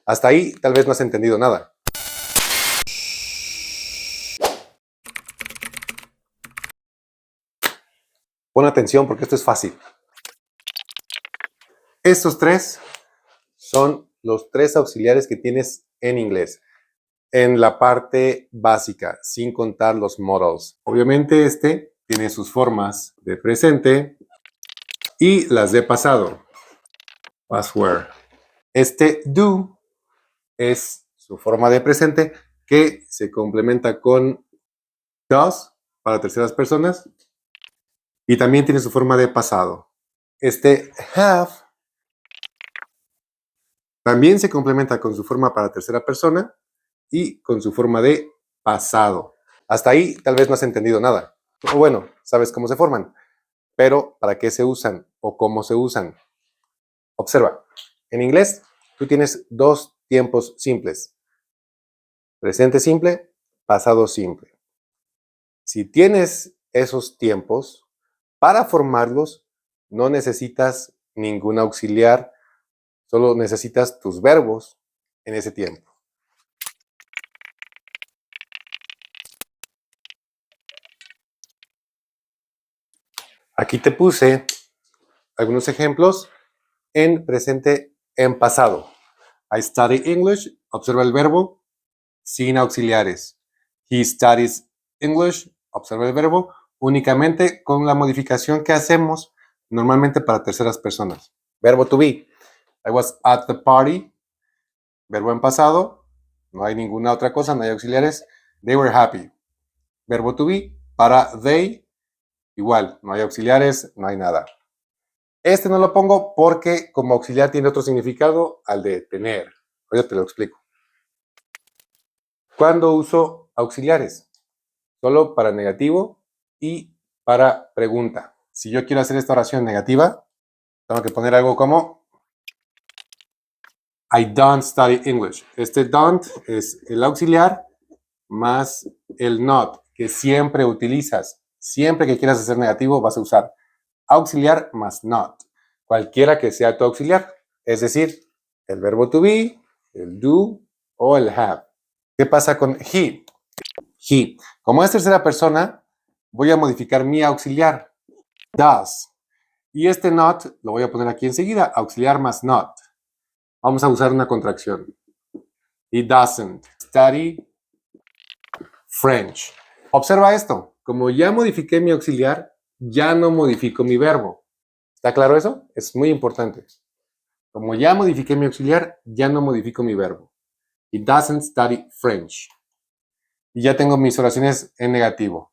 Hasta ahí tal vez no has entendido nada. Pon atención porque esto es fácil. Estos tres son los tres auxiliares que tienes en inglés, en la parte básica, sin contar los modals. Obviamente este tiene sus formas de presente y las de pasado. Was, were. Este do es su forma de presente que se complementa con does para terceras personas y también tiene su forma de pasado. Este have también se complementa con su forma para tercera persona y con su forma de pasado. Hasta ahí tal vez no has entendido nada. O bueno, sabes cómo se forman, pero ¿para qué se usan o cómo se usan? Observa, en inglés tú tienes dos tiempos simples. Presente simple, pasado simple. Si tienes esos tiempos, para formarlos no necesitas ningún auxiliar, solo necesitas tus verbos en ese tiempo. Aquí te puse algunos ejemplos en presente en pasado. I study English, observa el verbo sin auxiliares. He studies English, observa el verbo únicamente con la modificación que hacemos normalmente para terceras personas. Verbo to be. I was at the party. Verbo en pasado. No hay ninguna otra cosa, no hay auxiliares. They were happy. Verbo to be. Para they. Igual, no hay auxiliares, no hay nada. Este no lo pongo porque como auxiliar tiene otro significado al de tener. Ahorita te lo explico. ¿Cuándo uso auxiliares? Solo para negativo y para pregunta. Si yo quiero hacer esta oración negativa, tengo que poner algo como I don't study English. Este don't es el auxiliar más el not, que siempre utilizas. Siempre que quieras hacer negativo vas a usar auxiliar más not. Cualquiera que sea tu auxiliar. Es decir, el verbo to be, el do o el have. ¿Qué pasa con he? He. Como es tercera persona, voy a modificar mi auxiliar. Does. Y este not lo voy a poner aquí enseguida. Auxiliar más not. Vamos a usar una contracción. He doesn't study French. Observa esto. Como ya modifiqué mi auxiliar, ya no modifico mi verbo. ¿Está claro eso? Es muy importante. Como ya modifiqué mi auxiliar, ya no modifico mi verbo. He doesn't study French. Y ya tengo mis oraciones en negativo.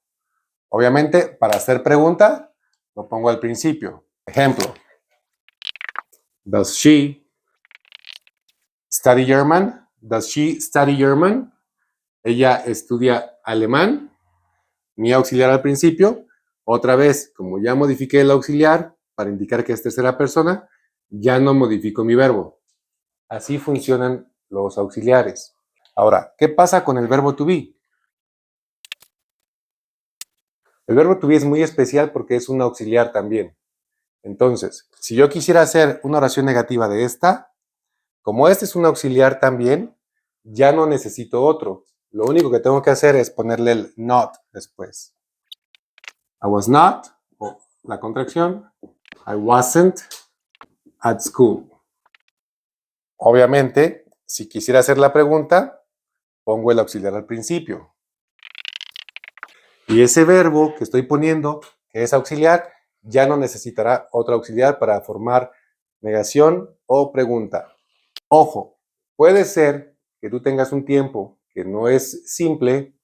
Obviamente, para hacer pregunta, lo pongo al principio. Ejemplo. Does she study German? Does she study German? Ella estudia alemán. Mi auxiliar al principio. Otra vez, como ya modifiqué el auxiliar para indicar que es tercera persona, ya no modifico mi verbo. Así funcionan los auxiliares. Ahora, ¿qué pasa con el verbo to be? El verbo to be es muy especial porque es un auxiliar también. Entonces, si yo quisiera hacer una oración negativa de esta, como este es un auxiliar también, ya no necesito otro. Lo único que tengo que hacer es ponerle el not después. I was not, o la contracción, I wasn't at school. Obviamente, si quisiera hacer la pregunta, pongo el auxiliar al principio. Y ese verbo que estoy poniendo, que es auxiliar, ya no necesitará otro auxiliar para formar negación o pregunta. Ojo, puede ser que tú tengas un tiempo que no es simple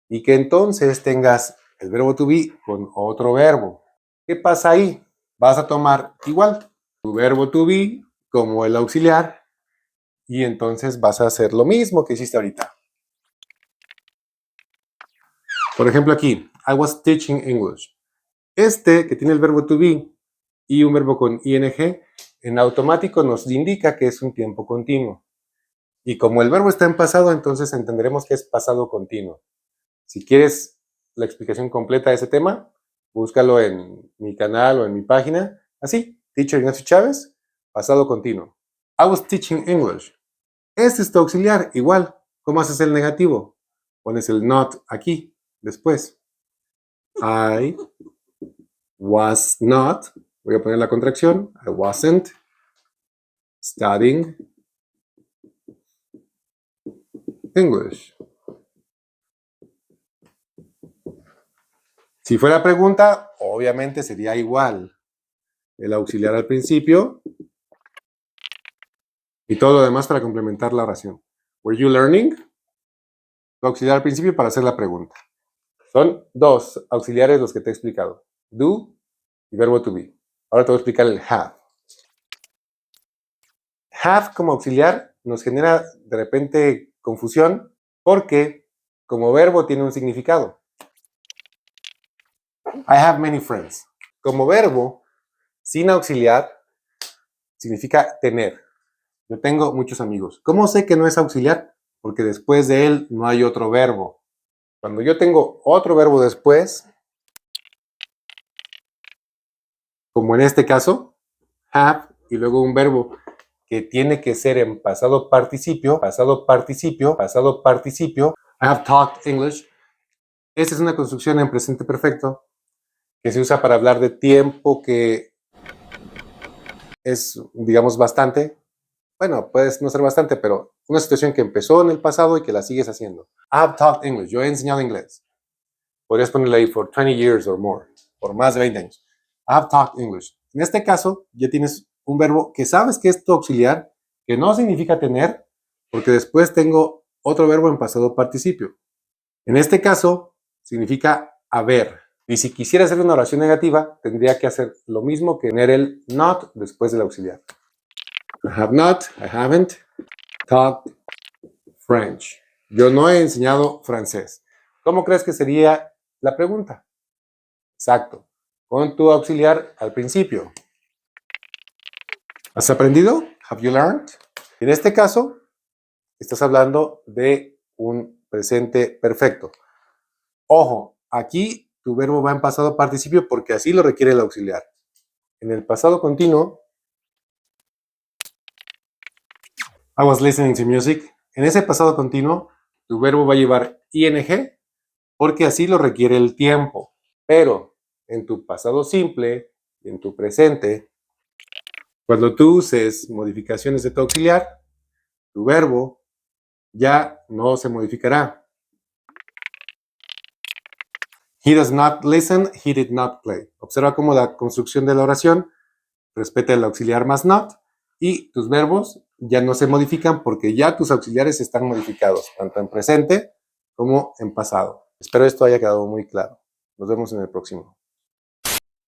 y que entonces tengas el verbo to be con otro verbo. ¿Qué pasa ahí? Vas a tomar igual tu verbo to be como el auxiliar y entonces vas a hacer lo mismo que hiciste ahorita. Por ejemplo aquí, I was teaching English. Este que tiene el verbo to be y un verbo con ing, en automático nos indica que es un tiempo continuo. Y como el verbo está en pasado, entonces entenderemos que es pasado continuo. Si quieres la explicación completa de ese tema, búscalo en mi canal o en mi página. Así, Teacher Ignacio Chávez, pasado continuo. I was teaching English. Este es tu auxiliar, igual. ¿Cómo haces el negativo? Pones el not aquí, después. I was not, voy a poner la contracción, I wasn't studying English. Si fuera pregunta, obviamente sería igual. El auxiliar al principio y todo lo demás para complementar la oración. Were you learning? Auxiliar al principio para hacer la pregunta. Son dos auxiliares los que te he explicado. Do y verbo to be. Ahora te voy a explicar el have. Have como auxiliar nos genera de repente confusión porque como verbo tiene un significado. I have many friends. Como verbo, sin auxiliar, significa tener. Yo tengo muchos amigos. ¿Cómo sé que no es auxiliar? Porque después de él no hay otro verbo. Cuando yo tengo otro verbo después, como en este caso, have, y luego un verbo que tiene que ser en pasado participio, pasado participio, pasado participio. I have talked English. Esta es una construcción en presente perfecto que se usa para hablar de tiempo que es, digamos, bastante. Bueno, puede no ser bastante, pero una situación que empezó en el pasado y que la sigues haciendo. I have talked English. Yo he enseñado inglés. Podrías ponerle ahí for 20 years or more, por más de 20 años. I have talked English. En este caso, ya tienes un verbo que sabes que es tu auxiliar, que no significa tener, porque después tengo otro verbo en pasado participio. En este caso, significa haber. Y si quisiera hacer una oración negativa, tendría que hacer lo mismo que tener el not después del auxiliar. I have not, I haven't taught French. Yo no he enseñado francés. ¿Cómo crees que sería la pregunta? Exacto. Con tu auxiliar al principio. ¿Has aprendido? Have you learned? En este caso, estás hablando de un presente perfecto. Ojo, aquí tu verbo va en pasado participio porque así lo requiere el auxiliar. En el pasado continuo, I was listening to music. En ese pasado continuo, tu verbo va a llevar ing porque así lo requiere el tiempo. Pero en tu pasado simple y en tu presente, cuando tú uses modificaciones de tu auxiliar, tu verbo ya no se modificará. He does not listen, he did not play. Observa cómo la construcción de la oración respeta el auxiliar más not y tus verbos ya no se modifican porque ya tus auxiliares están modificados, tanto en presente como en pasado. Espero esto haya quedado muy claro. Nos vemos en el próximo.